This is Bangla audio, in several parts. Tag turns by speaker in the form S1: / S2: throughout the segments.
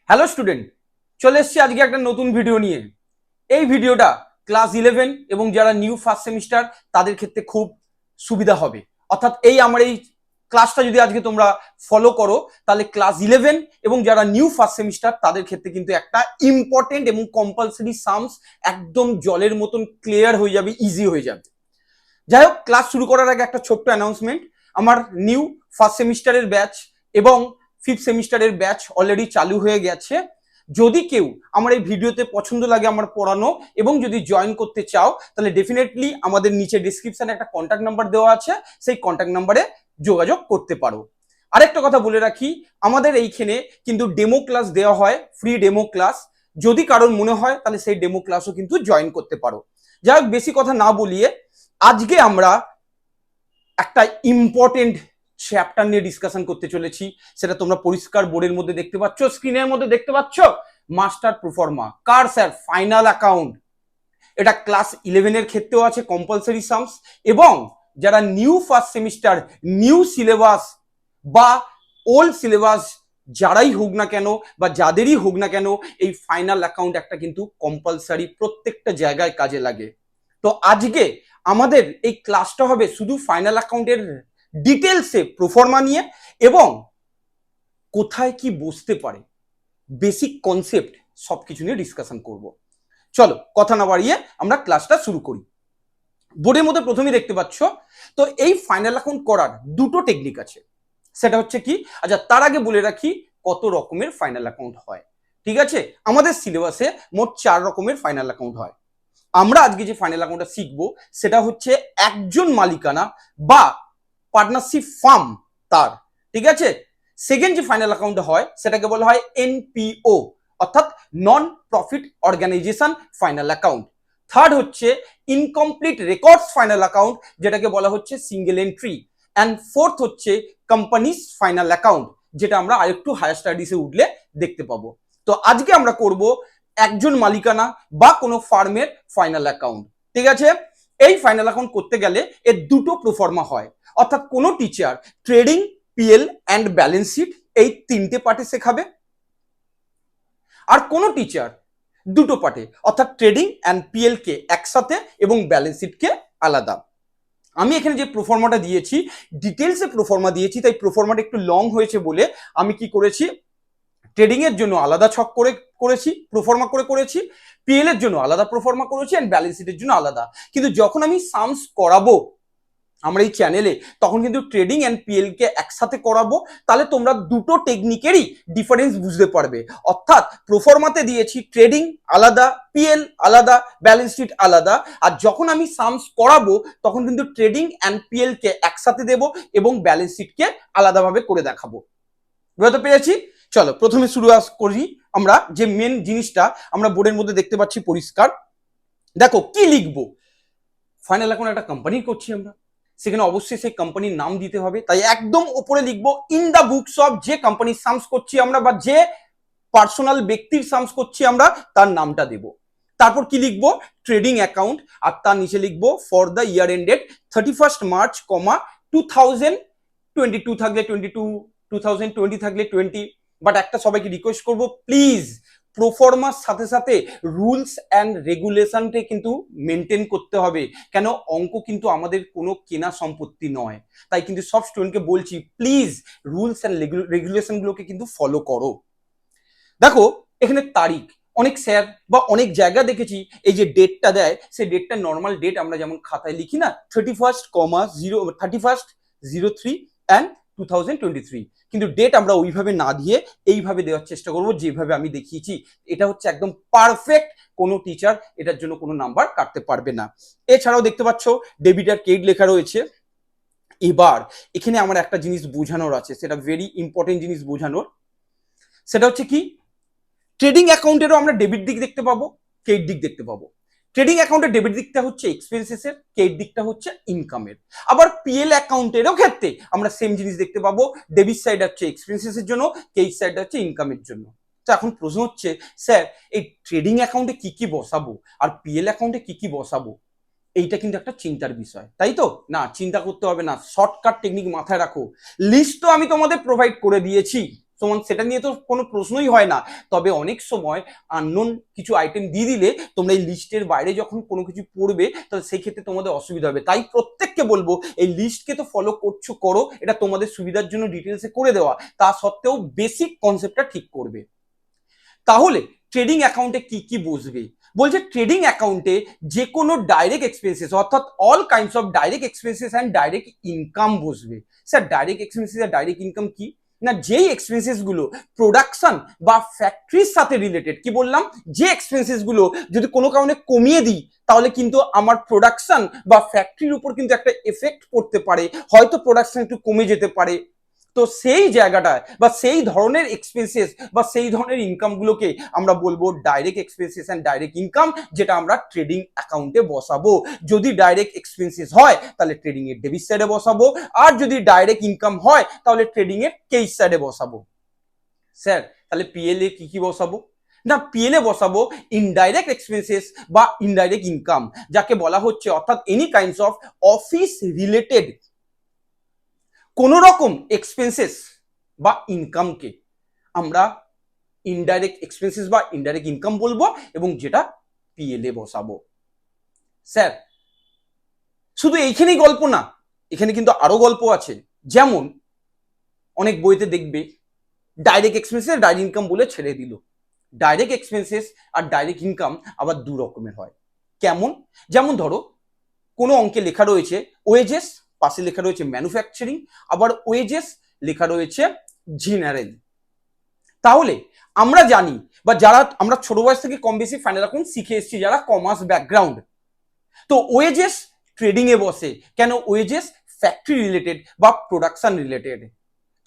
S1: হ্যালো স্টুডেন্ট, চলে এসেছি আজকে একটা নতুন ভিডিও নিয়ে। এই ভিডিওটা ক্লাস 11 এবং যারা নিউ ফার্স্ট সেমিস্টার তাদের ক্ষেত্রে খুব সুবিধা হবে। অর্থাৎ আমার এই ক্লাসটা যদি আজকে তোমরা ফলো করো তাহলে ক্লাস 11 এবং যারা নিউ ফার্স্ট সেমিস্টার তাদের ক্ষেত্রে কিন্তু একটা ইম্পর্টেন্ট এবং কম্পালসারি সামস একদম জলের মতন ক্লিয়ার হয়ে যাবে, ইজি হয়ে যাবে। যাই হোক, ক্লাস শুরু করার আগে একটা ছোট্ট অ্যানাউন্সমেন্ট। আমার নিউ ফার্স্ট সেমিস্টারের ব্যাচ এবং ফিফথ সেমিস্টারের ব্যাচ অলরেডি চালু হয়ে গেছে। যদি কেউ আমার এই ভিডিওতে পছন্দ লাগে আমার পড়ানো এবং যদি জয়েন করতে চাও তাহলে ডেফিনেটলি আমাদের নিচে ডিসক্রিপশনে একটা কন্ট্যাক্ট নাম্বার দেওয়া আছে, সেই কন্ট্যাক্ট নাম্বারে যোগাযোগ করতে পারো। আরেকটা কথা বলে রাখি, আমাদের এইখানে কিন্তু ডেমো ক্লাস দেওয়া হয়, ফ্রি ডেমো ক্লাস। যদি কারোর মনে হয় তাহলে সেই ডেমো ক্লাসও কিন্তু জয়েন করতে পারো। যাই হোক, বেশি কথা না বলিয়ে আজকে আমরা একটা ইম্পর্টেন্ট চ্যাপ্টার নিয়ে ডিসকাশন করতে চলেছি। সেটা তোমরা পরিষ্কার বোর্ডের মধ্যে দেখতে পাচ্ছ, স্ক্রিনের মধ্যে দেখতে পাচ্ছ, মাস্টার প্রোফর্মা কার স্যার ফাইনাল অ্যাকাউন্ট। এটা ক্লাস 11 এর ক্ষেত্রেও আছে কম্পালসারি সামস, এবং যারা new first semester, new syllabus বা ওল্ড সিলেবাস যারাই হোক না কেন বা যাদেরই হোক না কেন, এই ফাইনাল অ্যাকাউন্ট একটা কিন্তু কম্পালসারি, প্রত্যেকটা জায়গায় কাজে লাগে। তো আজকে আমাদের এই ক্লাসটা হবে শুধু ফাইনাল অ্যাকাউন্টের ডিটেলসে, প্রোফর্মা নিয়ে এবং কোথায় কি বসতে পারে, বেসিক কনসেপ্ট সবকিছু নিয়ে ডিসকাশন করব। চলো কথা না বাড়িয়ে আমরা ক্লাসটা শুরু করি। বোর্ডের মধ্যে প্রথমেই দেখতে পাচ্ছ, তো এই ফাইনাল অ্যাকাউন্ট করার দুটো টেকনিক আছে। সেটা হচ্ছে কি, আচ্ছা তার আগে বলে রাখি কত রকমের ফাইনাল অ্যাকাউন্ট হয়। ঠিক আছে, আমাদের সিলেবাসে মোট 4 রকমের ফাইনাল অ্যাকাউন্ট হয়। আমরা আজকে যে ফাইনাল অ্যাকাউন্টটা শিখবো সেটা হচ্ছে একজন মালিকানা বা পার্টনারশিপ ফার্ম তার। ঠিক আছে, সেকেন্ড যে ফাইনাল অ্যাকাউন্টটা হয় সেটাকে বলা হয় এনপিও, অর্থাৎ non profit organisation final account. Third হচ্ছে ইনকমপ্লিট রেকর্ডস ফাইনাল অ্যাকাউন্ট, যেটাকে বলা হচ্ছে সিঙ্গেল এন্ট্রি। অ্যান্ড ফোর্থ হচ্ছে কোম্পানিজ ফাইনাল অ্যাকাউন্ট, যেটা আমরা আরেকটু হায়ার স্টাডিজে উঠলে দেখতে পাবো। তো আজকে আমরা করব একজন মালিকানা বা কোনো ফার্মের ফাইনাল অ্যাকাউন্ট। ঠিক আছে, এই ফাইনাল অ্যাকাউন্ট করতে গেলে এর দুটো প্রোফর্মা হয়। অর্থাৎ কোনো teacher trading, PL and balance sheet এই তিনটে পার্টে শেখাবে, আর কোনো টিচার দুটো পার্টে, অর্থাৎ ট্রেডিং অ্যান্ড পিএল কে একসাথে এবং ব্যালেন্স শিটকে আলাদা। আমি এখানে যে প্রোফর্মাটা দিয়েছি, ডিটেলসে প্রোফর্মা দিয়েছি, তাই প্রোফর্মাটা একটু লং হয়েছে বলে আমি কি করেছি, ট্রেডিং এর জন্য আলাদা ছক করে করেছি, প্রোফর্মা করে করেছি, পিএল এর জন্য আলাদা প্রোফর্মা করেছি, এন্ড ব্যালেন্স শিটের জন্য আলাদা। কিন্তু যখন আমি সামস করাবো আমরা এই চ্যানেলে, তখন কিন্তু ট্রেডিং অ্যান্ড পিএল কে একসাথে করাবো। তাহলে তোমরা দুটো টেকনিকেরই ডিফারেন্স বুঝতে পারবে। অর্থাৎ প্রোফর্মাতে দিয়েছি ট্রেডিং আলাদা, পিএল আলাদা, ব্যালেন্স শিট আলাদা, আর যখন আমি সামস করাবো তখন কিন্তু ট্রেডিং অ্যান্ড পিএল কে একসাথে দেবো এবং ব্যালেন্স শিটকে আলাদাভাবে করে দেখাবো। বুঝতে পেরেছি? চলো প্রথমে শুরু করি। আমরা যে মেন জিনিসটা আমরা বোর্ডের মধ্যে দেখতে পাচ্ছি পরিষ্কার, দেখো কি লিখবো। ফাইনাল এখন একটা কোম্পানি করছি আমরা, সেখানে অবশ্যই সেই কোম্পানির নাম দিতে হবে। তাই একদম উপরে লিখবো ইন দা বুকস অফ, যে কোম্পানির সামস করছি আমরা বা যে পার্সোনাল ব্যক্তির সামস করছি আমরা তার নামটা দেব। তারপর কি লিখবো, ট্রেডিং অ্যাকাউন্ট, আর তার নিচে লিখবো for the year ended 31 March, 2022 থাকলে 22, 2020 থাকলে 20। বাট একটা সবাইকে রিকোয়েস্ট করবো, প্লিজ প্রোফর্মার সাথে সাথে রুলস অ্যান্ড রেগুলেশনকে কিন্তু মেনটেন করতে হবে। কেন, অঙ্ক কিন্তু আমাদের কোনো কেনা সম্পত্তি নয়। তাই কিন্তু সব স্টুডেন্টকে বলছি, প্লিজ রুলস অ্যান্ড রেগুলেশন গুলোকে কিন্তু ফলো করো। দেখো এখানে তারিখ, অনেক স্যার বা অনেক জায়গা দেখেছি এই যে ডেটটা দেয়, সেই ডেটটা নর্মাল ডেট আমরা যেমন খাতায় লিখি না, 31/03 অ্যান্ড 2023, কিন্তু ডেট আমরা ওইভাবে না দিয়ে এইভাবে দেওয়ার চেষ্টা করবো যেভাবে আমি দেখিয়েছি। এটা হচ্ছে একদম পারফেক্ট, কোনো টিচার এটার জন্য কোনো নাম্বার কাটতে পারবে না। এছাড়াও দেখতে পাচ্ছ ডেবিট আর ক্রেডিট লেখা রয়েছে। এবার এখানে আমার একটা জিনিস বোঝানোর আছে, সেটা ভেরি ইম্পর্টেন্ট জিনিস বোঝানোর। সেটা হচ্ছে কি, ট্রেডিং অ্যাকাউন্টেরও আমরা ডেবিট দিক দেখতে পাবো, ক্রেডিট দিক দেখতে পাবো। ট্রেডিং অ্যাকাউন্টের ডেবিট দিকটা হচ্ছে এক্সপেন্সেসের, ক্রেডিট দিকটা হচ্ছে ইনকামের। আবার পিএল অ্যাকাউন্টেরও ক্ষেত্রে আমরা সেম জিনিস দেখতে পাবো, ডেবিট সাইড হচ্ছে এক্সপেন্সেসের জন্য, ক্রেডিট সাইড হচ্ছে ইনকামের জন্য। তো এখন প্রশ্ন হচ্ছে, স্যার এই ট্রেডিং অ্যাকাউন্টে কি কি বসাবো আর পিএল অ্যাকাউন্টে কি কি বসাবো? এইটা কিন্তু একটা চিন্তার বিষয়, তাই তো? না, চিন্তা করতে হবে না, শর্টকাট টেকনিক মাথায় রাখো। লিস্ট তো আমি তোমাদের প্রোভাইড করে দিয়েছি, সমান সেটা নিয়ে তো কোনো প্রশ্নই হয় না। তবে অনেক সময় আননোন কিছু আইটেম দিয়ে দিলে তোমরা এই লিস্টের বাইরে যখন কোনো কিছু পড়বে তাহলে সেই ক্ষেত্রে তোমাদের অসুবিধা হবে। তাই প্রত্যেককে বলবো এই লিস্টকে তো ফলো করো, এটা তোমাদের সুবিধার জন্য ডিটেলসে করে দেওয়া, তা সত্ত্বেও বেসিক কনসেপ্টটা ঠিক করবে। তাহলে ট্রেডিং অ্যাকাউন্টে কি কি বসবে? বলছে ট্রেডিং অ্যাকাউন্টে যে কোনো ডাইরেক্ট এক্সপেন্সেস অর্থাৎ all kinds of direct expenses and direct income বসবে। স্যার ডাইরেক্ট এক্সপেন্সেস আর ডাইরেক্ট ইনকাম কি? না, যেই এক্সপেন্সেস গুলো প্রোডাকশন বা ফ্যাক্টরির সাথে রিলেটেড, কি বললাম, যে এক্সপেন্সেস গুলো যদি কোনো কারণে কমিয়ে দিই তাহলে কিন্তু আমার প্রোডাকশন বা ফ্যাক্টরির উপর কিন্তু একটা এফেক্ট পড়তে পারে, হয়তো প্রোডাকশন একটু কমে যেতে পারে। তো সেই জায়গাটায় বা সেই ধরনের এক্সপেন্সেস বা সেই ধরনের ইনকামগুলোকে আমরা বলবো direct expenses and direct income, যেটা আমরা ট্রেডিং অ্যাকাউন্টে বসাবো। যদি ডাইরেক্ট এক্সপেন্সেস হয় তাহলে ট্রেডিং এর ডেবিট সাইডে বসাবো, আর যদি ডাইরেক্ট ইনকাম হয় তাহলে ট্রেডিং এর ক্রেডিট সাইডে বসাবো। স্যার তাহলে পিএল এ কি কি বসাবো? না, পিএল এ বসাবো ইনডাইরেক্ট এক্সপেন্সেস বা ইনডাইরেক্ট ইনকাম, যাকে বলা হচ্ছে অর্থাৎ any kinds of office related কোন রকম এক্সপেন্সেস বা ইনকামকে আমরা ইনডাইরেক্ট এক্সপেন্সেস বা ইনডাইরেক্ট ইনকাম বলবো, এবং যেটা পিএল এ বসাবো। স্যার শুধু এইখানেই গল্প না, এখানে কিন্তু আরো গল্প আছে। যেমন অনেক বইতে দেখবে ডাইরেক্ট এক্সপেন্সেস ডাইরেক্ট ইনকাম বলে ছেড়ে দিল। ডাইরেক্ট এক্সপেন্সেস আর ডাইরেক্ট ইনকাম আবার দু রকমের হয়। কেমন? যেমন ধরো কোনো অঙ্কে লেখা রয়েছে ওয়েজেস, পাশে লেখা রয়েছে ম্যানুফ্যাকচারিং, আবার ওয়েজেস লেখা রয়েছে জেনারেল। তাহলে আমরা জানি বা যারা আমরা ছোট বয়স থেকে কম বেশি ফাইনাল অ্যাকাউন্ট শিখে এসেছি, যারা কমার্স ব্যাকগ্রাউন্ড, তো ওয়েজেস ট্রেডিং এ বসে কেন? ওয়েজেস ফ্যাক্টরি রিলেটেড বা প্রোডাকশন রিলেটেড।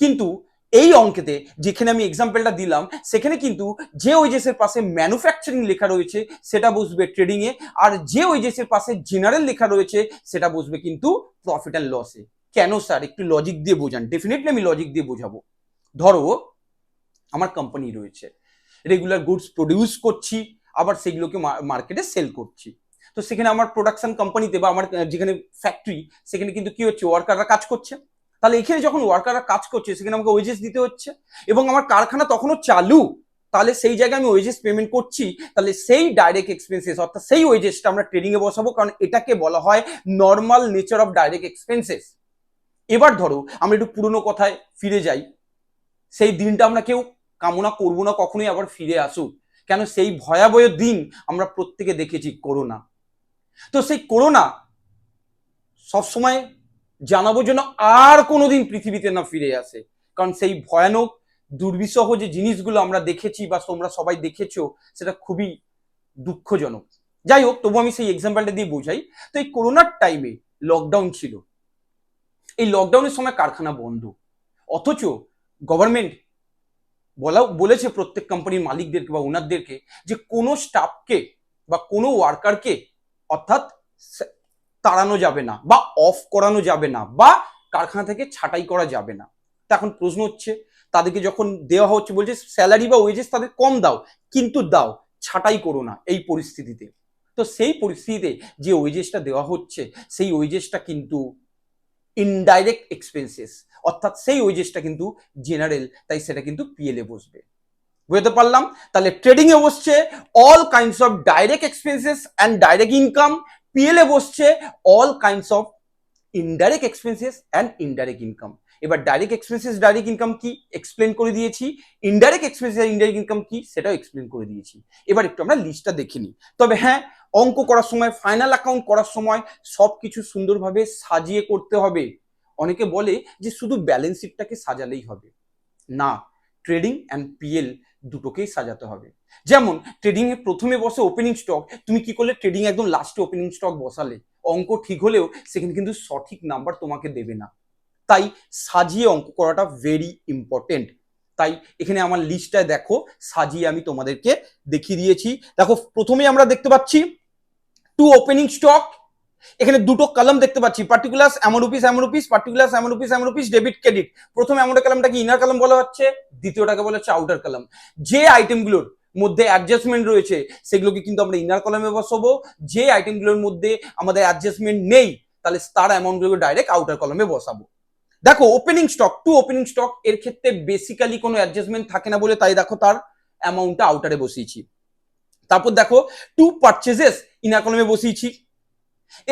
S1: কিন্তু এই অঙ্কেতে যেখানে আমি এক্সাম্পলটা দিলাম সেখানে কিন্তু যে ওয়েজেসের পাশে ম্যানুফ্যাকচারিং লেখা রয়েছে সেটা বসবে ট্রেডিং এ, আর যে ওয়েজেসের পাশে জেনারেল লেখা রয়েছে সেটা বসবে কিন্তু প্রফিট অ্যান্ড লসে। কেন স্যার? একটু লজিক দিয়ে বোঝান। ডেফিনেটলি আমি লজিক দিয়ে বোঝাবো। ধরো আমার কোম্পানি রয়েছে, রেগুলার গুডস প্রডিউস করছি, আবার সেগুলোকে মার্কেটে সেল করছি। তো সেখানে আমার প্রোডাকশন কোম্পানিতে বা আমার যেখানে ফ্যাক্টরি সেখানে কিন্তু কি হচ্ছে, ওয়ার্কাররা কাজ করছে। তাহলে এখানে যখন ওয়ার্কাররা কাজ করছে সেখানে আমাকে ওয়েজেস দিতে হচ্ছে, এবং আমার কারখানা তখনও চালু, তাহলে সেই জায়গায় আমি ওয়েজেস পেমেন্ট করছি। তাহলে সেই ডাইরেক্ট এক্সপেন্সেস অর্থাৎ সেই ওয়েজেসটা আমরা ট্রেডিং এ বসাবো, কারণ এটাকে বলা হয় normal nature of direct expenses. এবার ধরো আমরা একটু পুরনো কথায় ফিরে যাই, সেই দিনটা আমরা কেউ কামনা করবো না কখনোই আবার ফিরে আসুক, কেন সেই ভয়াবহ দিন আমরা প্রত্যেকে দেখেছি, করোনা। তো সেই করোনা সবসময় জানাবো যেন আর কোনোদিন পৃথিবীতে না ফিরে আসে, কারণ সেই ভয়ানক দুর্বিষহ যে জিনিসগুলো আমরা দেখেছি বা তোমরা সবাই দেখেছো সেটা খুবই দুঃখজনক। যাই হোক, তবু আমি সেই এক্সাম্পলটা দিয়ে বোঝাই। তো এই করোনার টাইমে লকডাউন ছিল, এই লকডাউনের সময় কারখানা বন্ধ, অথচ গভর্নমেন্ট বলেছে প্রত্যেক কোম্পানির মালিকদেরকে বা ওনারদেরকে যে কোনো স্টাফকে বা কোনো ওয়ার্কারকে অর্থাৎ তাড়ানো যাবে না বা অফ করানো যাবে না বা কারখানা থেকে ছাঁটাই করা যাবে না। তো এখন প্রশ্ন হচ্ছে, তাদেরকে যখন দেওয়া হচ্ছে বলছে স্যালারি বা ওয়েজেস তাদের কম দাও, কিন্তু দাও, ছাঁটাই করো না এই পরিস্থিতিতে। তো সেই পরিস্থিতিতে যে ওয়েজেসটা দেওয়া হচ্ছে সেই ওয়েজেসটা কিন্তু ইনডাইরেক্ট এক্সপেন্সেস, অর্থাৎ সেই ওয়েজেসটা কিন্তু জেনারেল, তাই সেটা কিন্তু পিএল এ বসবে। বুঝতে পারলাম? তাহলে ট্রেডিং এ বসছে all kinds of direct expenses and direct income, PL এ বসছে all kinds of indirect expenses and indirect income. এবার ডাইরেক্ট এক্সপেন্সেস ডাইরেক্ট ইনকাম কি এক্সপ্লেন করে দিয়েছি, ইনডাইরেক্ট এক্সপেন্সেস আর ইনডাইরেক্ট ইনকাম কি সেটাও এক্সপ্লেন করে দিয়েছি। এবার একটু আমরা লিস্টটা দেখে নিই। তবে হ্যাঁ, অঙ্ক করার সময় ফাইনাল অ্যাকাউন্ট করার সময় সবকিছু সুন্দরভাবে সাজিয়ে করতে হবে। অনেকে বলে যে শুধু ব্যালেন্স শিটটাকে সাজালেই হবে, না, ট্রেডিং অ্যান্ড পিএল দুটোকেই সাজাতে হবে। যেমন ট্রেডিং এ প্রথমে বসে ওপেনিং স্টক, তুমি কি করলে ট্রেডিং একদম লাস্টে ওপেনিং স্টক বসালে, অঙ্ক ঠিক হলেও সেখানে কিন্তু সঠিক নাম্বার তোমাকে দেবে না। তাই সাজিয়ে অঙ্ক করাটা ভেরি ইম্পর্টেন্ট। তাই এখানে আমার লিস্টটায় দেখো সাজিয়ে আমি তোমাদেরকে দেখিয়ে দিয়েছি। দেখো প্রথমে আমরা দেখতে পাচ্ছি টু ওপেনিং স্টক, এখানে দুটো কলাম দেখতে পাচ্ছি, particular amount particular amount debit credit. প্রথম অ্যামাউন্ট কলামটাকে ইনার কলাম বলা হচ্ছে, দ্বিতীয়টাকে বলা হচ্ছে আউটার কলাম। যে আইটেমগুলোর মধ্যে অ্যাডজাস্টমেন্ট রয়েছে সেগুলোকে কিন্তু আমরা ইনার কলামে বসাবো, যে আইটেমগুলোর মধ্যে আমাদের অ্যাডজাস্টমেন্ট নেই তাহলে তার অ্যামাউন্টগুলোকে ডাইরেক্ট আউটার কলামে বসাবো। দেখো opening stock to opening stock এর ক্ষেত্রে বেসিক্যালি কোনো অ্যাডজাস্টমেন্ট থাকে না বলে তাই দেখো তার অ্যামাউন্টটা আউটারে বসিয়েছি। তারপর দেখো টু পারচেজেস ইনার কলামে বসিয়েছি,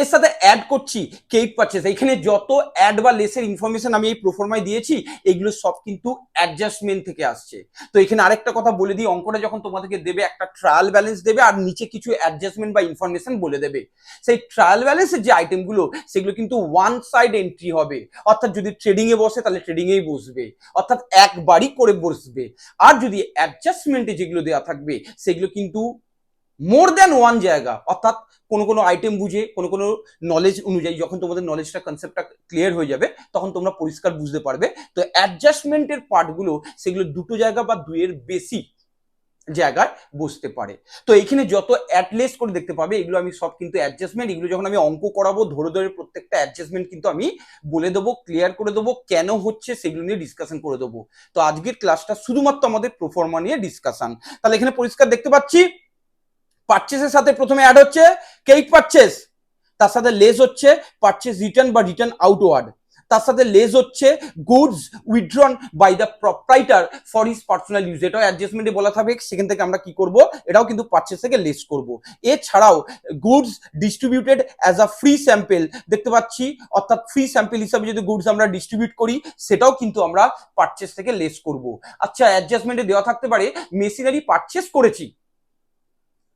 S1: এর সাথে অ্যাড করছি কেইট পারচেস। এখানে যত অ্যাড বা লেসের ইনফরমেশন আমি এই প্রোফর্মায় দিয়েছি এগুলো সব কিন্তু অ্যাডজাস্টমেন্ট থেকে আসছে। তো এখানে আরেকটা কথা বলে দিই, অঙ্কটা যখন তোমাদেরকে দেবে একটা ট্রায়াল ব্যালেন্স দেবে আর নিচে কিছু অ্যাডজাস্টমেন্ট বা ইনফরমেশন বলে দেবে। সেই ট্রায়াল ব্যালেন্সের যে আইটেমগুলো সেগুলো কিন্তু ওয়ান সাইড এন্ট্রি হবে, অর্থাৎ যদি ট্রেডিং এ বসে তাহলে ট্রেডিং এই বসবে, অর্থাৎ একবারই করে বসবে। আর যদি অ্যাডজাস্টমেন্টে যেগুলো দেওয়া থাকবে সেগুলো কিন্তু মোর দ্যান ওয়ান জায়গা, অর্থাৎ কোনো কোনো আইটেম বুঝে কোনো কোনো নলেজ অনুযায়ী যখন তোমাদের নলেজটা কনসেপ্টটা ক্লিয়ার হয়ে যাবে তখন তোমরা পরিষ্কার বুঝতে পারবে। তো অ্যাডজাস্টমেন্টের পার্টগুলো সেগুলো দুটো জায়গা বা দুইয়ের বেশি জায়গায় বসতে পারে। তো এইখানে যত অ্যাটলেস করে দেখতে পাবে এগুলো আমি সব কিন্তু অ্যাডজাস্টমেন্ট। এগুলো যখন আমি অঙ্ক করাবো ধরে ধরে প্রত্যেকটা অ্যাডজাস্টমেন্ট কিন্তু আমি বলে দেবো, ক্লিয়ার করে দেবো, কেন হচ্ছে সেগুলো নিয়ে ডিসকাশন করে দেবো। তো আজকের ক্লাসটা শুধুমাত্র আমাদের প্রোফর্মা নিয়ে ডিসকাশন। তাহলে এখানে পরিষ্কার দেখতে পাচ্ছি পারচেসের সাথে প্রথমে অ্যাড হচ্ছে কেইট পারচেস, তার সাথে লেস হচ্ছে পারচেস রিটার্ন বা রিটার্ন আউটওয়ার্ড, তার সাথে লেস হচ্ছে goods withdrawn by the proprietor for his personal use. এটাও অ্যাডজাস্টমেন্টে বলা থাকবে, সেখান থেকে আমরা কি করব, এটাও কিন্তু পারচেস থেকে লেস করব। এছাড়াও goods distributed as a free sample দেখতে পাচ্ছি, অর্থাৎ ফ্রি স্যাম্পল হিসাবে যদি গুডস আমরা ডিস্ট্রিবিউট করি সেটাও কিন্তু আমরা পারচেস থেকে লেস করব। আচ্ছা, অ্যাডজাস্টমেন্টে দেওয়া থাকতে পারে মেশিনারি পারচেস করেছি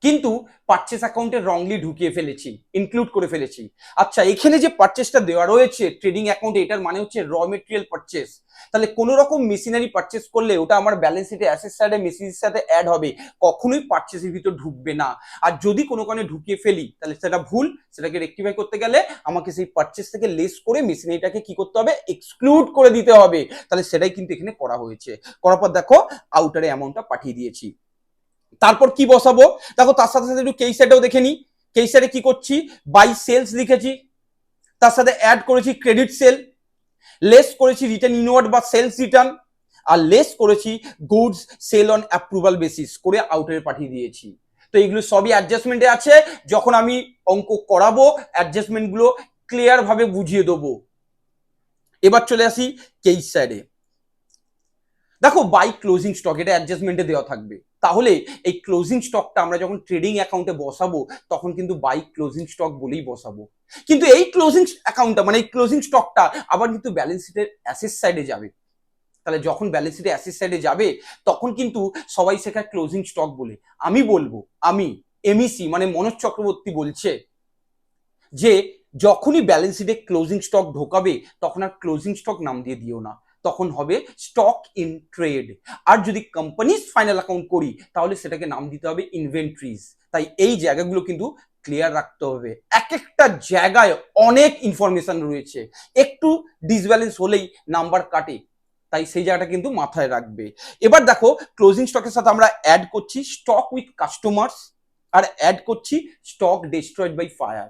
S1: কিন্তু পারচেস অ্যাকাউন্টে রংলি ঢুকিয়ে ফেলেছি, ইনক্লুড করে ফেলেছি। আচ্ছা, এখানে যে পারচেসটা দেওয়া রয়েছে ট্রেডিং অ্যাকাউন্টে এটার মানে হচ্ছে র মেটেরিয়াল পারচেস। তাহলে কোনো রকম মেশিনারি পারচেস করলে ওটা আমার ব্যালেন্স শিটে অ্যাসেট সাইডে মেশিনের সাথে অ্যাড হবে, কখনোই পারচেসের ভিতর ঢুকবে না। আর যদি কোনো কারণে ঢুকিয়ে ফেলি তাহলে সেটা ভুল, সেটাকে রেকটিফাই করতে গেলে আমাকে সেই পারচেস থেকে লেস করে মেশিনারিটাকে কি করতে হবে, এক্সক্লুড করে দিতে হবে। তাহলে সেটাই কিন্তু এখানে করা হয়েছে। করার পর দেখো আউটারে অ্যামাউন্টটা পাঠিয়ে দিয়েছি। তারপর কি বসাবো দেখো, তার সাথে সাথে একটু কেই সাইডেও দেখে নি। কেই সাইডে কি করছি, বাই সেলস লিখেছি, তার সাথে অ্যাড করেছি ক্রেডিট সেল, লেস করেছি রিটার্ন ইনওয়ার্ড বা সেলস রিটার্ন, আর লেস করেছি goods sale on approval basis করে আউটারে পাঠিয়ে দিয়েছি। তো এইগুলো সবই অ্যাডজাস্টমেন্টে আছে। যখন আমি অঙ্ক করাবো অ্যাডজাস্টমেন্ট গুলো ক্লিয়ার ভাবে বুঝিয়ে দেবো। এবার চলে আসি কেই সাইডে। দেখো বাই ক্লোজিং স্টক এটা অ্যাডজাস্টমেন্টে দেওয়া থাকবে, তাহলে এই ক্লোজিং স্টকটা আমরা যখন ট্রেডিং অ্যাকাউন্টে বসাবো তখন কিন্তু বাই ক্লোজিং স্টক বলেই বসাবো। কিন্তু এই ক্লোজিং অ্যাকাউন্টটা মানে এই ক্লোজিং স্টকটা আবার কিন্তু ব্যালেন্স শিটের অ্যাসেট সাইডে যাবে। তাহলে যখন ব্যালেন্স শিটের অ্যাসেট সাইডে যাবে তখন কিন্তু সবাই শেখায় ক্লোজিং স্টক বলে। আমি বলবো, আমি এমইসি মানে মনোজ চক্রবর্তী বলছে যে যখনই ব্যালেন্স শিটে ক্লোজিং স্টক ঢোকাবে তখন আর ক্লোজিং স্টক নাম দিয়ে দিও না, তখন হবে স্টক ইন ট্রেড। আর যদি কোম্পানিজ ফাইনাল অ্যাকাউন্ট করি তাহলে সেটাকে নাম দিতে হবে ইনভেন্টরিজ। তাই এই জায়গাগুলো কিন্তু ক্লিয়ার রাখতে হবে। এক একটা জায়গায় অনেক ইনফরমেশন রয়েছে, একটু ডিসব্যালেন্স হলেই নাম্বার কাটে, তাই সেই জায়গাটা কিন্তু মাথায় রাখবে। এবার দেখো ক্লোজিং স্টকের সাথে আমরা অ্যাড করছি স্টক উইথ কাস্টমার্স আর অ্যাড করছি স্টক ডিস্ট্রয়েড বাই ফায়ার।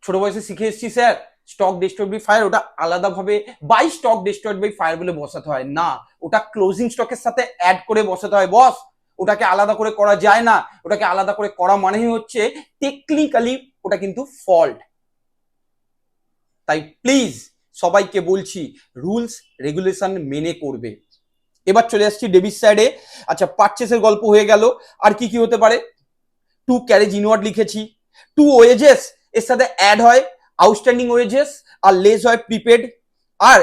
S1: ছোট বয়সে শিখে এসেছি sir stock destroyed by fire ওটা আলাদাভাবে by stock destroyed by fire বলে বসাতে হয় না, ওটা ক্লোজিং স্টকের সাথে অ্যাড করে বসাতে হয় বস। ওটাকে আলাদা করে করা যায় না, ওটাকে আলাদা করে করা মানেই হচ্ছে টেকনিক্যালি ওটা কিন্তু ফল্ট। তাই প্লিজ সবাইকে বলছি রুলস রেগুলেশন মেনে করবে। এবার চলে আসছি ডেবিট সাইডে। আচ্ছা, পারচেসের গল্প হয়ে গেল, আর কি কি হতে পারে, টু ক্যারেজ ইনওয়ার্ড লিখেছি, টু ওয়েজেস এর সাথে অ্যাড হয় আউটস্ট্যান্ডিং ওয়েজেস আর লেস হয় প্রিপেড। আর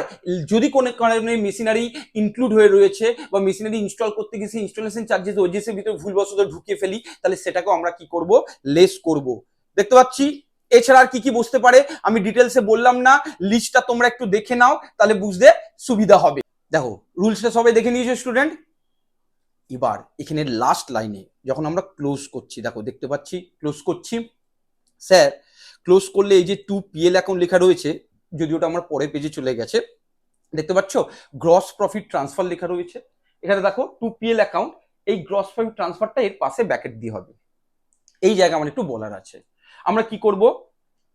S1: যদি কোনো কারণে মেশিনারি ইনক্লুড হয়ে রয়েছে বা মেশিনারি ইনস্টল করতে গিয়ে ইনস্টলেশন চার্জেস ওয়েজেসের ভিতরে ভুলবশত ঢুকিয়ে ফেলি তাহলে সেটাকেও আমরা কি করব, লেস করব। দেখতে পাচ্ছি। এছাড়া আর কি কি বসতে পারে আমি ডিটেলসে বললাম না, লিস্টটা তোমরা একটু দেখে নাও তাহলে বুঝতে সুবিধা হবে। দেখো রুলসটা সবাই দেখে নিয়েছো স্টুডেন্ট। এবার এখানে লাস্ট লাইনে যখন আমরা ক্লোজ করছি, দেখো দেখতে পাচ্ছি ক্লোজ করছি। স্যার ক্লোজ করলে এই যে টু পিএল অ্যাকাউন্ট লেখা রয়েছে, যদি ওটা আমার পরের পেজে চলে গেছে, দেখতে পাচ্ছ গ্রস প্রফিট ট্রান্সফার লেখা রয়েছে। এখানে দেখো টু পিএল অ্যাকাউন্ট, এই গ্রস প্রফিট ট্রান্সফারটা এর পাশে ব্যাকেট দিয়ে হবে। এই জায়গা আমার একটু বলার আছে। আমরা কি করব,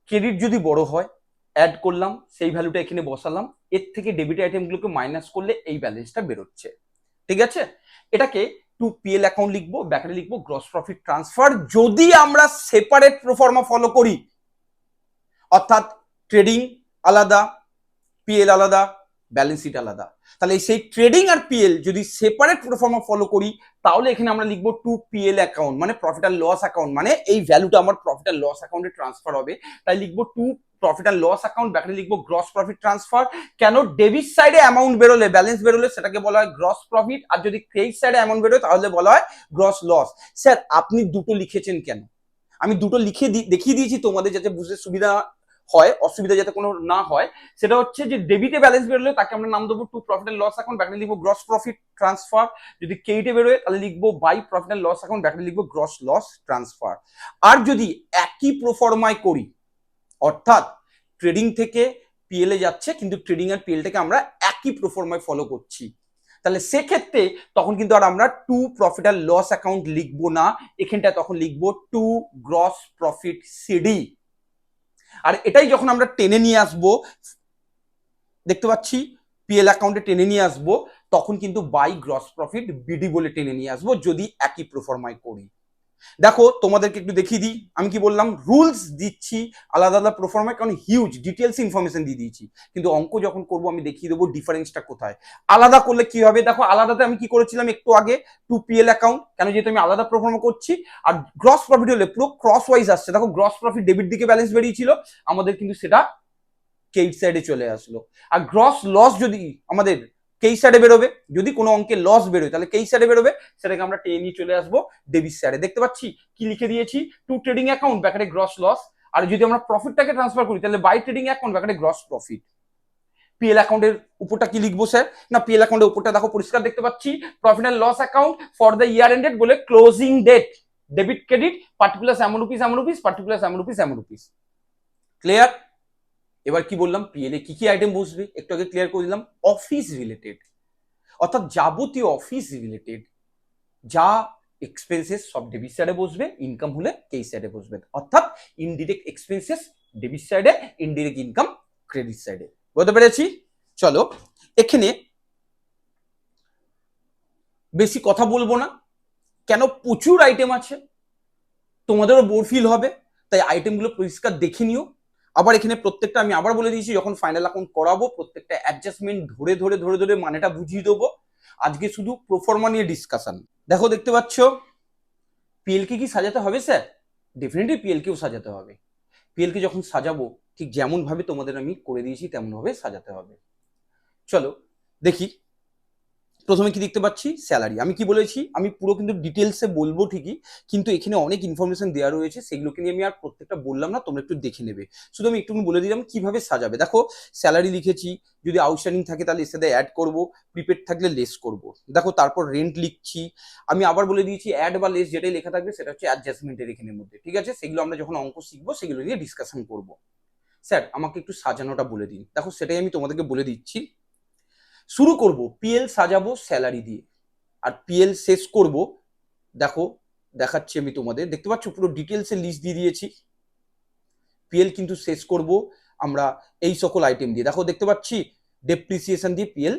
S1: ক্রেডিট যদি বড় হয় অ্যাড করলাম, সেই ভ্যালুটা এখানে বসালাম, এর থেকে ডেবিট আইটেমগুলোকে মাইনাস করলে এই ব্যালেন্সটা বেরোচ্ছে। ঠিক আছে, এটাকে টু পিএল অ্যাকাউন্ট লিখবো, ব্যাকেটে লিখবো গ্রস প্রফিট ট্রান্সফার। যদি আমরা সেপারেট প্রোফর্মা ফলো করি, অর্থাৎ ট্রেডিং আলাদা, পিএল আলাদা, ব্যালেন্স শিট আলাদা। তাহলে সেই ট্রেডিং আর পিএল যদি সেপারেট প্রোফর্মা ফলো করি, তাহলে এখানে আমরা লিখবো টু পিএল অ্যাকাউন্ট, মানে প্রফিট আর লস অ্যাকাউন্ট, মানে এই ভ্যালুটা আমার প্রফিট আর লস অ্যাকাউন্টে ট্রান্সফার হবে। তাই লিখবো টু প্রফিট আর লস অ্যাকাউন্ট, ব্যাকেটে লিখবো গ্রস প্রফিট ট্রান্সফার। কেন? ডেবিট সাইডে অ্যামাউন্ট বেরোলে, ব্যালেন্স বেরোলে সেটাকে বলা হয় গ্রস প্রফিট, আর যদি ক্রেডিট সাইডে অ্যামাউন্ট বেরোয় তাহলে বলা হয় গ্রস লস। স্যার আপনি দুটো লিখেছেন কেন? আমি দুটো লিখে দেখিয়ে দিয়েছি তোমাদের, যাতে বুঝতে সুবিধা হয়, অসুবিধা যাতে কোনো না হয়। সেটা হচ্ছে যে ডেবিটে ব্যালেন্স বেরোলে তাকে আমরা নাম দেবো to profit and loss account, ব্যাকেটে লিখবো গ্রস প্রফিট ট্রান্সফার। যদি ক্রেডিটে বেরোয় তাহলে লিখবো by profit and loss account, ব্যাকেটে লিখবো গ্রস লস ট্রান্সফার। আর যদি একই প্রোফর্মায় করি, অর্থাৎ ট্রেডিং থেকে পিএল এ যাচ্ছে কিন্তু ট্রেডিং আর পিএল টাকে আমরা একই প্রোফর্মায় ফলো করছি, তাহলে সেক্ষেত্রে তখন কিন্তু আর আমরা টু প্রফিট আর লস অ্যাকাউন্ট লিখবো না, এখানটায় তখন লিখবো টু গ্রস প্রফিট সিডি। আর এটাই যখন আমরা টেনে নিয়ে আসবো, দেখতে পাচ্ছি পিএল অ্যাকাউন্টে টেনে নিয়ে আসবো, তখন কিন্তু বাই গ্রস প্রফিট বিডি বলে টেনে নিয়ে আসবো, যদি একই প্রোফর্মায় করি। দেখো তোমাদেরকে একটু দেখিয়ে দিই, আমি কি বললাম, রুলস দিচ্ছি আলাদা আলাদা প্রোফর্মায়, কারণ হিউজ ডিটেলস ইনফরমেশন দিয়ে দিয়েছি, কিন্তু অঙ্ক যখন করবো আমি দেখিয়ে দেবো ডিফারেন্সটা কোথায়। আলাদা করলে কি হবে, দেখো আলাদাতে আমি কি করেছিলাম একটু আগে, টু পিএল অ্যাকাউন্ট, কেন যেহেতু আমি আলাদা প্রোফর্মা করছি। আর গ্রস প্রফিট হলে পুরো ক্রস ওয়াইজ আসছে, দেখো গ্রস প্রফিট ডেবিট দিকে ব্যালেন্স বেরিয়েছিল, আমাদের কিন্তু সেটা ক্রেডিট সাইডে চলে আসলো। আর গ্রস লস যদি আমাদের কেই সাইডে বেরোবে, যদি কোনো অঙ্কে লস বেরোয় তাহলে কেই সাইডে বেরোবে, সেটাকে আমরা টেনে নিয়ে চলে আসবো ডেবিট সাইডে। দেখতে পাচ্ছি কি লিখে দিয়েছি, টু ট্রেডিং অ্যাকাউন্ট ব্যাকেটে গ্রস লস। আর যদি আমরা প্রফিটটাকে ট্রান্সফার করি তাহলে বাই ট্রেডিং অ্যাকাউন্ট ব্যাকেটে গ্রস প্রফিট। পিএল অ্যাকাউন্টের উপরটা কি লিখবো স্যার, না পিএল অ্যাকাউন্টের উপরটা দেখো পরিষ্কার দেখতে পাচ্ছি, profit and loss account for the year ended বলে closing date, debit credit particular এমন রুপিস এমন রুপিস, পার্টিকুলার এমন রুপিস এমন রুপিস। ক্লিয়ার? এবার কি বললাম, পিএল এ কি কি আইটেম বসবে একটু আগে ক্লিয়ার করে দিলাম। অফিস রিলেটেড, অর্থাৎ যাবতীয় অফিস রিলেটেড যা এক্সপেন্সেস সব ডেবিট সাইডে বসবে, ইনকাম হলে ক্রেডিট সাইডে বসবে, অর্থাৎ ইনডিরেক্ট এক্সপেন্সেস ডেবিট সাইডে, ইনডিরেক্ট ইনকাম ক্রেডিট সাইডে। বুঝতে পেরেছি? চলো এখানে বেশি কথা বলবো না, কেন প্রচুর আইটেম আছে, তোমাদেরও বোর ফিল হবে, তাই আইটেমগুলো পরিষ্কার দেখে নিও। আবার এখানে প্রত্যেকটা আমি আবার বলে দিয়েছি, যখন ফাইনাল অ্যাকাউন্ট করাবো প্রত্যেকটা অ্যাডজাস্টমেন্ট ধরে ধরে ধরে ধরে মানেটা বুঝিয়ে দেবো। আজকে শুধু প্রোফর্মা নিয়ে ডিসকাশন। দেখো দেখতে পাচ্ছ পিএল কে কি সাজাতে হবে স্যার? ডেফিনেটলি পিএল কেও সাজাতে হবে। পিএল কে যখন সাজাবো ঠিক যেমন ভাবে তোমাদের আমি করে দিয়েছি তেমন ভাবে সাজাতে হবে। চলো দেখি, প্রথমে কি দেখতে পাচ্ছি, স্যালারি। আমি কি বলেছি, আমি পুরো কিন্তু ডিটেলসে বলবো ঠিকই, কিন্তু এখানে অনেক ইনফরমেশন দেওয়া রয়েছে, সেগুলোকে নিয়ে আমি আর প্রত্যেকটা বললাম না, তোমরা একটু দেখে নেবে। শুধু আমি একটু বলে দিলাম কিভাবে সাজাবে। দেখো স্যালারি লিখেছি, যদি আউটস্ট্যান্ডিং থাকে তাহলে এর সাথে অ্যাড করবো, প্রিপেড থাকলে লেস করব। দেখো তারপর রেন্ট লিখছি, আমি আবার বলে দিয়েছি অ্যাড বা লেস যেটাই লেখা থাকবে সেটা হচ্ছে অ্যাডজাস্টমেন্টের এখানের মধ্যে, ঠিক আছে? সেগুলো আমরা যখন অঙ্ক শিখবো সেগুলো নিয়ে ডিসকাশন করব। স্যার আমাকে একটু সাজানোটা বলে দিন। দেখো সেটাই আমি তোমাদেরকে বলে দিচ্ছি। শুরু করব পিএল সাজাবো স্যালারি দিয়ে, আর পিএল শেষ করব, দেখো দেখাচ্ছি আমি তোমাদের, দেখতে পাচ্ছ পুরো ডিটেলসে লিস্ট দিয়ে দিয়েছি। পিএল কিন্তু শেষ করব আমরা এই সকল আইটেম দিয়ে, দেখো দেখতে পাচ্ছি ডেপ্রিসিয়েশন দিয়ে পিএল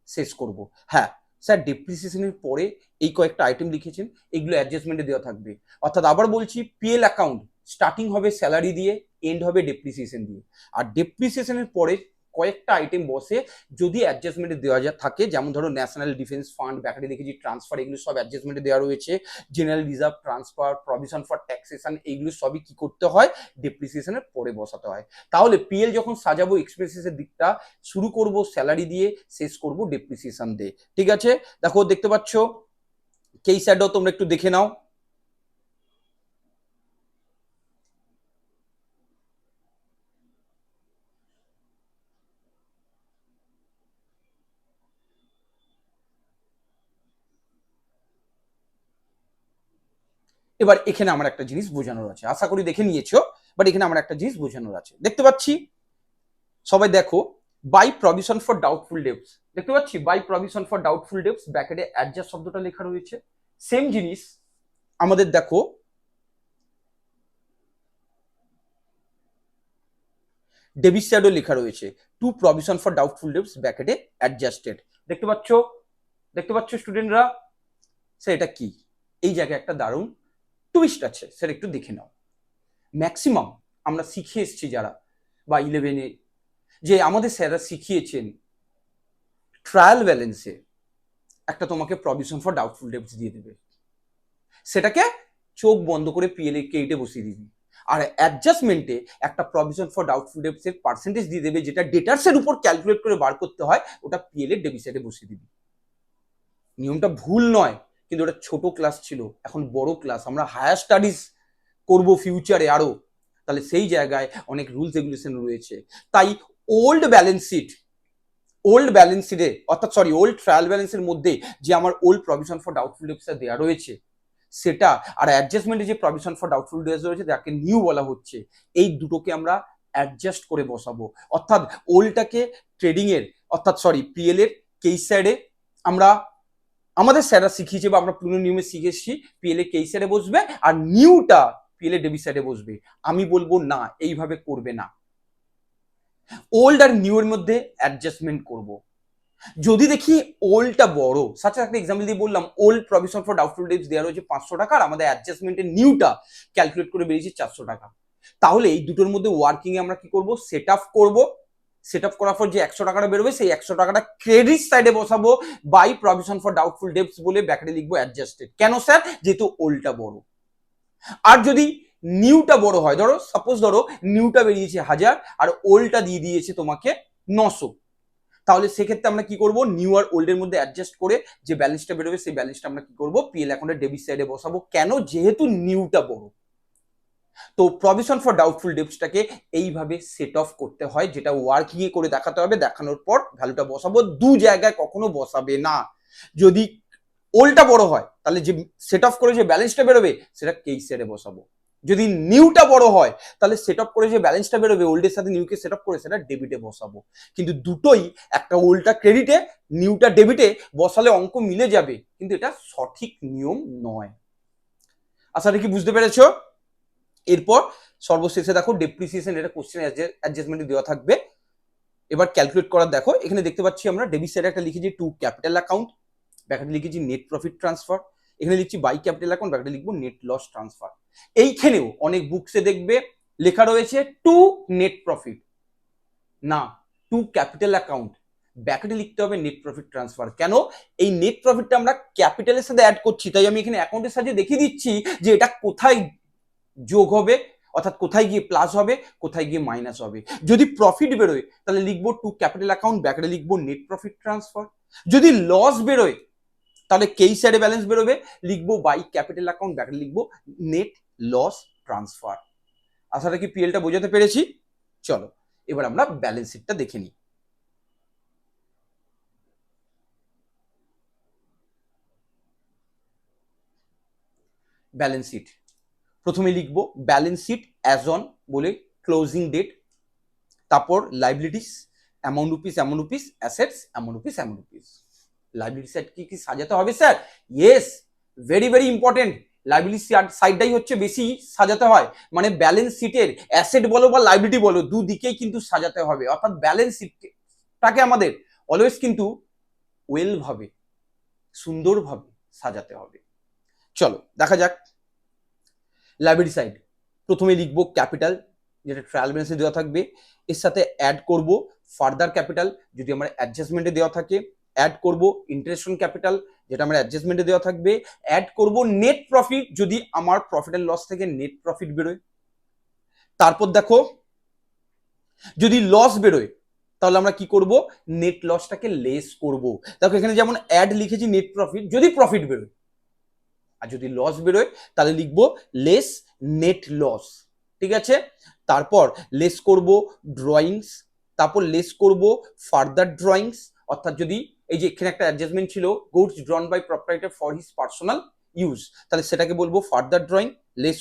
S1: শেষ করব। হ্যাঁ স্যার, ডেপ্রিসিয়েশনের পরে এই কয়েকটা আইটেম লিখেছেন, এগুলো অ্যাডজাস্টমেন্টে দেওয়া থাকবে। অর্থাৎ আবার বলছি, পিএল অ্যাকাউন্ট স্টার্টিং হবে স্যালারি দিয়ে, এন্ড হবে ডেপ্রিসিয়েশন দিয়ে। আর ডেপ্রিসিয়েশনের পরে কয়েকটা আইটেম বসে যদি অ্যাডজাস্টমেন্টে দেওয়া থাকে, যেমন ধরো ন্যাশনাল ডিফেন্স ফান্ড, ব্যাটারি দেখেছি ট্রান্সফার, এগুলো সব অ্যাডজাস্টমেন্টে দেওয়া রয়েছে। General reserve transfer, provision for taxation, এইগুলো সবই কি করতে হয়, ডেপ্রিসিয়েশনের পরে বসাতে হয়। তাহলে পিএল যখন সাজাবো এক্সপেন্সেসের দিকটা শুরু করব স্যালারি দিয়ে, শেষ করব ডেপ্রিসিয়েশন দিয়ে, ঠিক আছে? দেখো দেখতে পাচ্ছ কেই সাইডও তোমরা একটু দেখে নাও। এবার এখানে আমার একটা জিনিস বোঝানোর আছে, আশা করি দেখে নিয়েছো, বাট এখানে আমার একটা জিনিস বোঝানোর আছে। দেখতে পাচ্ছি সবাই দেখো, by provision for doubtful debts, দেখতে পাচ্ছি by provision for doubtful debts, ব্র্যাকেটে অ্যাডজাস্ট শব্দটা লেখা রয়েছে। সেম জিনিস আমাদের দেখো ডেবিট সাইডও লেখা রয়েছে, to provision for doubtful debts ব্র্যাকেটে অ্যাডজাস্টেড। দেখতে পাচ্ছ, দেখতে পাচ্ছ স্টুডেন্টরা, স্যার এটা কি? এই জায়গায় একটা দারুণ টুইস্ট আছে, সেটা একটু দেখে নাও। ম্যাক্সিমাম আমরা শিখে এসছি যারা, বা 11-এ যে আমাদের স্যাররা শিখিয়েছেন ট্রায়াল ব্যালেন্সে একটা তোমাকে প্রভিশন ফর ডাউটফুল ডেবটস দিয়ে দেবে, সেটাকে চোখ বন্ধ করে পিএল কেইটে বসিয়ে দিবি, আর অ্যাডজাস্টমেন্টে একটা প্রভিশন ফর ডাউটফুল ডেবটস এর পার্সেন্টেজ দিয়ে দেবে, যেটা ডেটার্স এর উপর ক্যালকুলেট করে বার করতে হয়, ওটা পিএল এর ডেবিট সাইডে বসিয়ে দিবি। নিয়মটা ভুল নয়, কিন্তু ওটা ছোট ক্লাস ছিল, এখন বড় ক্লাস, আমরা হায়ার স্টাডিজ করব ফিউচারে আরো, তাহলে সেই জায়গায় অনেক রুলস রেগুলেশন রয়েছে। তাই ওল্ড ব্যালেন্স শিটে অর্থাৎ ওল্ড ট্রায়াল ব্যালেন্সের মধ্যে যে আমার ওল্ড প্রভিশন ফর ডাউটফুল ডেবটস দেওয়া রয়েছে সেটা, আর অ্যাডজাস্টমেন্টে যে প্রভিশন ফর ডাউটফুল ডেবটস রয়েছে যাকে নিউ বলা হচ্ছে, এই দুটোকে আমরা অ্যাডজাস্ট করে বসাবো। অর্থাৎ ওল্ডটাকে ট্রেডিং এর অর্থাৎ পিএল এর কেস সাইডে আমরা আমাদের স্যাররা শিখিয়েছে বা আমরা পুরনো নিয়মে শিখেছি পিএল এর কেস সাইডে বসবে, আর নিউটা পিএল এর ডেবিট সাইডে বসবে। আমি বলবো না, এইভাবে করবে না, ওল্ড আর নিউ এর মধ্যে অ্যাডজাস্টমেন্ট করব। যদি দেখি ওল্ডটা বড়, সাথে একটা এক্সাম্পল দিয়ে বললাম, ওল্ড প্রভিশন ফর ডাউটফুল ডেবটস দেওয়া রয়েছে 500 টাকা, আর আমাদের অ্যাডজাস্টমেন্টের নিউটা ক্যালকুলেট করে বেরিয়েছে 400 টাকা, তাহলে এই দুটোর মধ্যে ওয়ার্কিং এ আমরা কি করব, সেট আপ করব। সেট আপ করার পর যে 100 টাকাটা বেরোবে, সেই 100 টাকাটা ক্রেডিট সাইডে বসাবো, বাই প্রভিশন ফর ডাউটফুল ডেবটস বলে ব্যাকেটে লিখবো অ্যাডজাস্টেড। কেন স্যার? যেহেতু ওল্ডটা বড়। আর যদি নিউটা বড় হয়, সাপোজ নিউটা বেরিয়েছে 1000 আর ওল্ডটা দিয়ে দিয়েছে তোমাকে 900, তাহলে সেক্ষেত্রে আমরা কি করব, নিউ আর ওল্ডের মধ্যে অ্যাডজাস্ট করে যে ব্যালেন্সটা বেরোবে সেই ব্যালেন্সটা আমরা কি করব, পিএল অ্যাকাউন্টের ডেবিট সাইডে বসাবো। কেন? যেহেতু নিউটা বড়। তো প্রভিশন ফর ডাউটফুল ডেবটসটাকে এইভাবে সেট অফ করতে হয়, যেটা ওয়ার্কিং এ করে দেখাতে হবে, দেখানোর পর ভ্যালুটা বসাবো। দু জায়গায় কখনো বসাবে না। যদি ওল্ডটা বড় হয় তাহলে যে সেট অফ করে যে ব্যালেন্সটা বেরোবে সেটা কেস সাইডে বসাবো। যদি নিউটা বড় হয় তাহলে সেট অফ করে যে ব্যালেন্সটা বেরোবে ওল্ডের সাথে নিউকে সেট অফ করে সেটা ডেবিটে বসাবো। কিন্তু দুটোই, একটা ওল্ডটা ক্রেডিটে নিউটা ডেবিটে বসালে অঙ্ক মিলে যাবে, কিন্তু এটা সঠিক নিয়ম নয়। আশা কি বুঝতে পেরেছো? এরপর সর্বশেষে দেখো ডেপ্রিসিয়েশন, এটা কোশ্চেন অ্যাডজাস্টমেন্টে দেওয়া থাকবে। এবার ক্যালকুলেট করার দেখো, এখানে দেখতে পাচ্ছি আমরা ডেবিট সাইডে একটা লিখেছি টু ক্যাপিটাল অ্যাকাউন্ট, ব্র্যাকেটে লিখেছি নেট প্রফিট ট্রান্সফার, এখানে লিখছি বাই ক্যাপিটাল অ্যাকাউন্ট, ব্র্যাকেটে লিখবো নেট লস ট্রান্সফার। এইখানেও অনেক বুকসে দেখবে লেখা রয়েছে টু নেট প্রফিট, না, টু ক্যাপিটাল অ্যাকাউন্ট, ব্র্যাকেটে লিখতে হবে নেট প্রফিট ট্রান্সফার। কেন? এই নেট প্রফিটটা আমরা ক্যাপিটালের সাথে অ্যাড করছি, তাই আমি এখানে অ্যাকাউন্টের সাহায্যে দেখিয়ে দিচ্ছি যে এটা কোথায় যোগ হবে, অর্থাৎ কোথায় গিয়ে প্লাস হবে, কোথায় গিয়ে মাইনাস হবে। যদি প্রফিট বেরোয় তাহলে লিখবো টু ক্যাপিটাল অ্যাকাউন্ট, ব্র্যাকেটে লিখবো নেট প্রফিট ট্রান্সফার। যদি লস বেরোয় তাহলে কেই সাইডে ব্যালেন্স বেরোবে, লিখবো বাই ক্যাপিটাল অ্যাকাউন্ট, ব্র্যাকেটে লিখবো নেট লস ট্রান্সফার। আশা কি পিএলটা বোঝাতে পেরেছি? চলো এবার আমরা ব্যালেন্স শিটটা দেখে নিই। ব্যালেন্স শিট প্রথমে লিখবো ব্যালেন্স শিট অ্যাজ অন বলে ক্লোজিং ডেট, তারপর liabilities amount rupees, assets amount rupees. Liability side কি সাজাতে হবে sir? Yes, very very important. Liability সাইডটাই হচ্ছে বেশি সাজাতে হয়, মানে ব্যালেন্স শিটের অ্যাসেট বলো বা লাইবিলিটি বলো দুদিকেই কিন্তু সাজাতে হবে। অর্থাৎ ব্যালেন্স শিটটাকে আমাদের অলওয়েজ কিন্তু ওয়েল ভাবে, সুন্দরভাবে সাজাতে হবে। চলো দেখা যাক। লাইবিলিটি সাইড প্রথমে লিখবো ক্যাপিটাল, যেটা ট্রায়াল ব্যালেন্সে দেওয়া থাকবে, এর সাথে অ্যাড করব ফার্দার ক্যাপিটাল যদি আমার অ্যাডজাস্টমেন্টে দেওয়া থাকে, অ্যাড করব ইন্টারেস্ট অন ক্যাপিটাল যেটা আমার অ্যাডজাস্টমেন্টে দেওয়া থাকবে, অ্যাড করব নেট প্রফিট যদি আমার প্রফিট এন্ড লস থেকে নেট প্রফিট বেরোয়। তারপর দেখো যদি লস বেরোয় তাহলে আমরা কি করব, নেট লসটাকে লেস করব। দেখো এখানে যেমন অ্যাড লিখেছি নেট প্রফিট যদি প্রফিট বেরোয়, আর যদি লস বেরোয় তাহলে লিখবো লেস নেট লস। ঠিক আছে, তারপর লেস করব ড্রয়িংস, তারপর লেস করব ফার্দার ড্রয়িংস, অর্থাৎ যদি এই যে এখানে একটা অ্যাডজাস্টমেন্ট ছিল goods drawn by proprietor for his personal use, তাহলে সেটাকে বলবো ফার্দার ড্রয়িং। লেস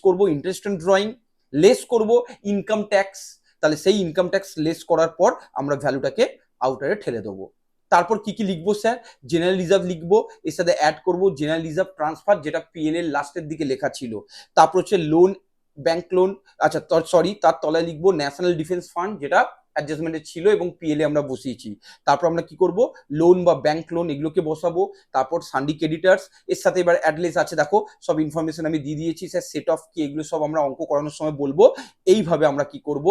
S1: করব ইন্টারেস্ট অন ড্রয়িং, লেস করব ইনকাম ট্যাক্স, তাহলে সেই ইনকাম ট্যাক্স লেস করার পর আমরা ভ্যালুটাকে আউটারে ঠেলে দেবো। তারপর কি কি লিখবো স্যার? জেনারেল রিজার্ভ লিখবো, এর সাথে অ্যাড করবো জেনারেল রিজার্ভ ট্রান্সফার যেটা পিএল এর লাস্টের দিকে লেখা ছিল। তারপর হচ্ছে লোন, ব্যাংক লোন, আচ্ছা তার তলায় লিখবো ন্যাশনাল ডিফেন্স ফান্ড যেটা অ্যাডজাস্টমেন্টে ছিল এবং পিএল এ আমরা বসিয়েছি। তারপর আমরা কি করব, লোন বা ব্যাংক লোন এগুলোকে বসাবো। তারপর সানডি ক্রেডিটার্স, এর সাথে এবার অ্যাডলেস আছে, দেখো সব ইনফরমেশন আমি দিয়ে দিয়েছি স্যার। সেট অফ কি এগুলো সব আমরা অঙ্ক করানোর সময় বলবো। এইভাবে আমরা কি করব,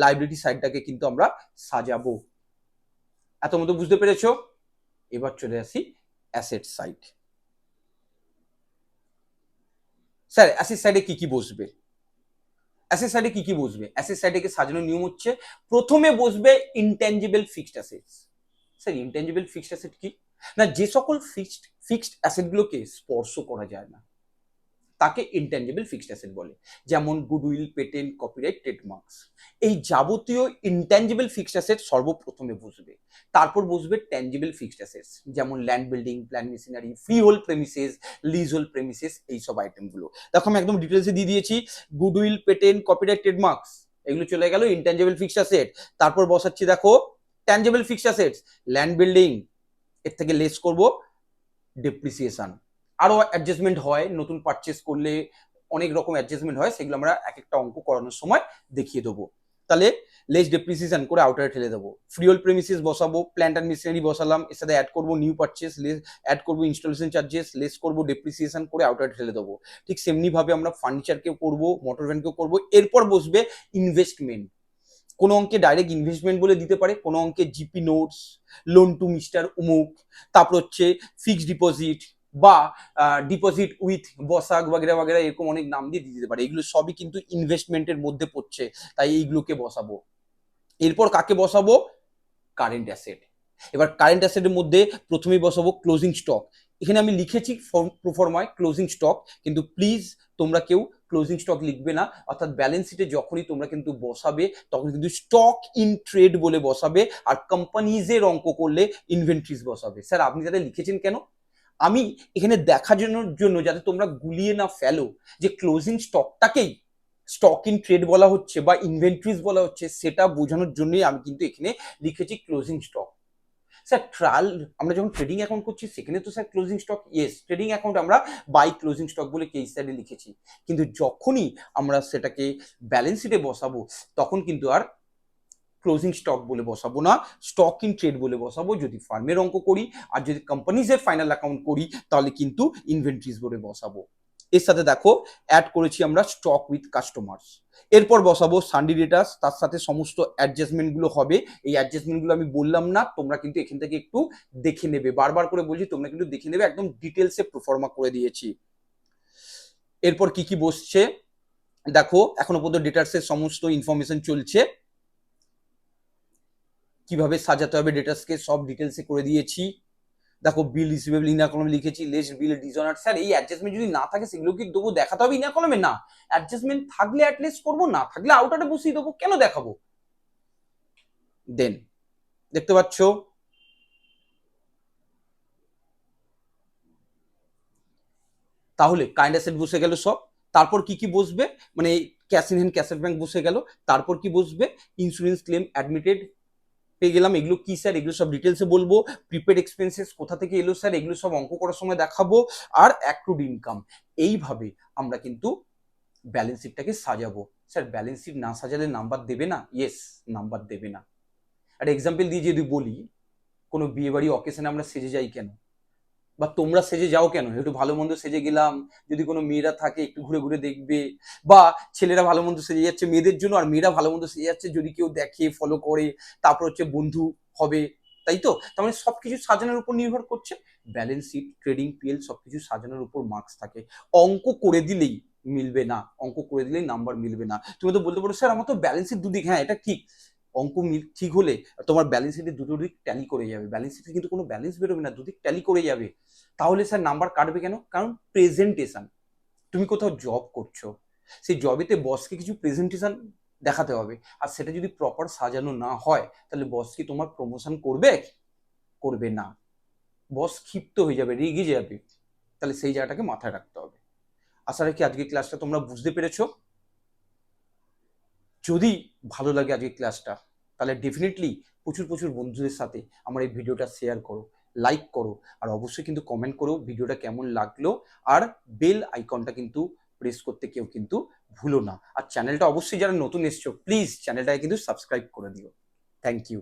S1: লাইবিলিটি সাইডটাকে কিন্তু আমরা সাজাবো। এত মতো বুঝতে পেরেছো? এবার চলে আসি অ্যাসেট সাইড। স্যার অ্যাসেট সাইডে কি কি বসবে? অ্যাসেট সাইডে কি কি বসবে? অ্যাসেট সাইডে সাজানোর নিয়ম হচ্ছে, প্রথমে বসবে intangible fixed assets. Sir intangible fixed asset কি? না, যে সকল ফিক্সড অ্যাসেটগুলোকে স্পর্শ করা যায় না তাকে ইনট্যাঞ্জিবল ফিক্সড অ্যাসেট বলে। যেমন গুডউইল, পেটেন্ট, কপিরাইট, ট্রেডমার্কস। এই যাবতীয় ইনট্যাঞ্জিবল ফিক্সড অ্যাসেট সর্বপ্রথমে বসবে। তারপর বসবে ট্যাঞ্জিবল ফিক্সড অ্যাসেটস, যেমন land, building, plant machinery, freehold premises, leasehold premises, এইসব আইটেমগুলো। দেখো আমি একদম ডিটেলসে দিয়ে দিয়েছি। গুডউইল, পেটেন্ট, কপিরাইট, ট্রেডমার্কস এগুলো চলে গেল ইনট্যাঞ্জিবল ফিক্সড অ্যাসেট। তারপর বসাচ্ছি দেখো tangible fixed assets, land, building, এর থেকে লেস করব ডেপ্রিসিয়েশন। আরো অ্যাডজাস্টমেন্ট হয়, নতুন পারচেস করলে অনেক রকম অ্যাডজাস্টমেন্ট হয়, সেগুলো আমরা এক একটা অঙ্ক করানোর সময় দেখিয়ে দেবো। তাহলে লেস ডেপ্রিসিয়েশন করে আউটারে ঠেলে দেবো। ফ্রি হোল্ড প্রেমিসেস বসাবো, প্ল্যান্ট অ্যান্ড মেশিনারি বসালাম, এর সাথে অ্যাড করবো নিউ পারচেস, লেস অ্যাড করবো ইনস্টলেশন চার্জেস, লেস করবো ডেপ্রিসিয়েশন করে আউটারে ঠেলে দেবো। ঠিক সেমনি ভাবে আমরা ফার্নিচারকেও করবো, মোটর ভ্যানকেও করবো। এরপর বসবে ইনভেস্টমেন্ট। কোনো অঙ্কে ডাইরেক্ট ইনভেস্টমেন্ট বলে দিতে পারে, কোনো অঙ্কে GP notes, loan to mister উমুক, তারপর হচ্ছে ফিক্সড ডিপোজিট বা ডিপোজিট উইথ বসাক বাগেরা বাগেরা, এরকম অনেক নাম দিয়ে দিতে পারে। এগুলো সবই কিন্তু ইনভেস্টমেন্টের মধ্যে পড়ছে, তাই এইগুলোকে বসাবো। এরপর কাকে বসাবো? Current asset. এবার কারেন্ট অ্যাসেটের মধ্যে প্রথমেই বসাবো ক্লোজিং স্টক। এখানে আমি লিখেছি প্রোফর্মায় ক্লোজিং স্টক, কিন্তু প্লিজ তোমরা কেউ ক্লোজিং স্টক লিখবে না। অর্থাৎ ব্যালেন্স শিটে যখনই তোমরা কিন্তু বসাবে তখন কিন্তু স্টক ইন ট্রেড বলে বসাবে, আর কোম্পানিজের অঙ্ক করলে ইনভেন্টরিজ বসাবে। স্যার আপনি যাতে লিখেছেন কেন? আমি এখানে দেখানোর জন্য যাতে তোমরা গুলিয়ে না ফেলো যে ক্লোজিং স্টকটাকেই স্টক ইন ট্রেড বলা হচ্ছে বা ইনভেন্টরিজ বলা হচ্ছে, সেটা বোঝানোর জন্যই আমি কিন্তু এখানে লিখেছি ক্লোজিং স্টক। স্যার ট্রায়াল আমরা যখন ট্রেডিং অ্যাকাউন্ট করছি সেখানে তো sir closing stock, yes trading account আমরা বাই ক্লোজিং স্টক বলে কেস স্টাডি লিখেছি, কিন্তু যখনই আমরা সেটাকে ব্যালেন্স শিটে বসাবো তখন কিন্তু আর ক্লোজিং স্টক বলে বসাবো না, স্টক ইন ট্রেড বলে বসাবো যদি ফার্মের অঙ্ক করি। আর যদি কোম্পানিজের ফাইনাল অ্যাকাউন্ট করি তাহলে কিন্তু ইনভেন্টরিজ বলে বসাবো। এর সাথে দেখো অ্যাড করেছি আমরা স্টক উইথ কাস্টমার্স। এরপর বসাবো সানডি ডেটাস, তার সাথে সমস্ত অ্যাডজাস্টমেন্ট গুলো হবে। এই অ্যাডজাস্টমেন্ট গুলো আমি বললাম না, তোমরা কিন্তু এখান থেকে একটু দেখে নেবে, বারবার করে বলছি তোমরা কিন্তু দেখে নেবে, একদম ডিটেলসে প্রোফর্মা করে দিয়েছি। এরপর কি কি বসছে দেখো, এখনো পর্যন্ত ডেটাসের সমস্ত ইনফরমেশন চলছে, কিভাবে সাজাতে হবে ডেটাসকে সব ডিটেলসে করে দিয়েছি। দেখো বিল রিসিভেবল ইনা কলমে লিখেছি, লেস বিল ডিসঅনার। স্যার এই অ্যাডজাস্টমেন্ট যদি না থাকে সেগুলো কি দেবো, দেখাতে হবে ইনা কলমে? না, অ্যাডজাস্টমেন্ট থাকলে অ্যাটলিস্ট করবো, না থাকলে আউটারে বসিয়ে দেবো, কেন দেখাবো? দেন দেখতে পাচ্ছ তাহলে কারেন্ট অ্যাসেট বসে গেল সব। তারপর কি কি বসবে, মানে cash in hand, cash bank বসে গেল। তারপর কি বসবে? ইন্স্যুরেন্স ক্লেম অ্যাডমিটেড পেয়ে গেলাম। এগুলো কি স্যার? এগুলো সব ডিটেলসে বলবো। প্রিপেড এক্সপেন্সেস কোথা থেকে এলো স্যার, এগুলো সব অঙ্ক করার সময় দেখাবো। আর অ্যাক্রুড ইনকাম। এইভাবে আমরা কিন্তু ব্যালেন্স শিটটাকে সাজাবো। স্যার ব্যালেন্স শিট না সাজালে নাম্বার দেবে না? ইয়েস, নাম্বার দেবে না। একটা এক্সাম্পল দিয়ে যদি বলি, কোনো বিয়ে বাড়ি অকেশনে আমরা সেজে যাই কেন, বা তোমরা সেজে যাও কেন? একটু ভালো মন্দ সেজে গেলাম, যদি কোনো মেয়েরা থাকে একটু ঘুরে ঘুরে দেখবে, বা ছেলেরা ভালো মন্দ সেজে যাচ্ছে মেয়েদের জন্য, আর মেয়েরা ভালো মন্দ সেজে যাচ্ছে যদি কেউ দেখে, ফলো করে, তারপর হচ্ছে বন্ধু হবে, তাই তো? তার মানে সবকিছু সাজানোর উপর নির্ভর করছে। ব্যালেন্স শিট, ট্রেডিং, পিএল সবকিছু সাজানোর উপর মার্কস থাকে। অঙ্ক করে দিলেই মিলবে না, অঙ্ক করে দিলেই নাম্বার মিলবে না। তুমি তো বলতে পারো স্যার আমার তো ব্যালেন্স শিট দুদিক, হ্যাঁ এটা ঠিক। অঙ্ক ঠিক হলে তোমার ব্যালেন্স শিটে দুটো দিক ট্যালি করে যাবে, ব্যালেন্স শিটে কিন্তু কোনো ব্যালেন্স বেরোবে না, দুদিক ট্যালি করে যাবে। তাহলে স্যার নাম্বার কাটবে কেন? কারণ প্রেজেন্টেশন। তুমি কোথাও জব করছো, সেই জবেতে বসকে কিছু প্রেজেন্টেশন দেখাতে হবে, আর সেটা যদি প্রপার সাজানো না হয় তাহলে বস কি তোমার প্রমোশন করবে? করবে না। বস ক্ষিপ্ত হয়ে যাবে, রেগে যাবে। তাহলে সেই জায়গাটাকে মাথায় রাখতে হবে। আশা রাখি আজকের ক্লাসটা তোমরা বুঝতে পেরেছো। যদি ভালো লাগে আজকের ক্লাসটা তাহলে ডেফিনেটলি প্রচুর প্রচুর বন্ধুদের সাথে আমার এই ভিডিওটা শেয়ার করো, লাইক করো, আর অবশ্যই কিন্তু কমেন্ট করো ভিডিওটা কেমন লাগলো। আর বেল আইকনটা কিন্তু প্রেস করতে কেউ কিন্তু ভুলো না। আর চ্যানেলটা অবশ্যই যারা নতুন এসছো প্লিজ চ্যানেলটাকে কিন্তু সাবস্ক্রাইব করে দিও। Thank you.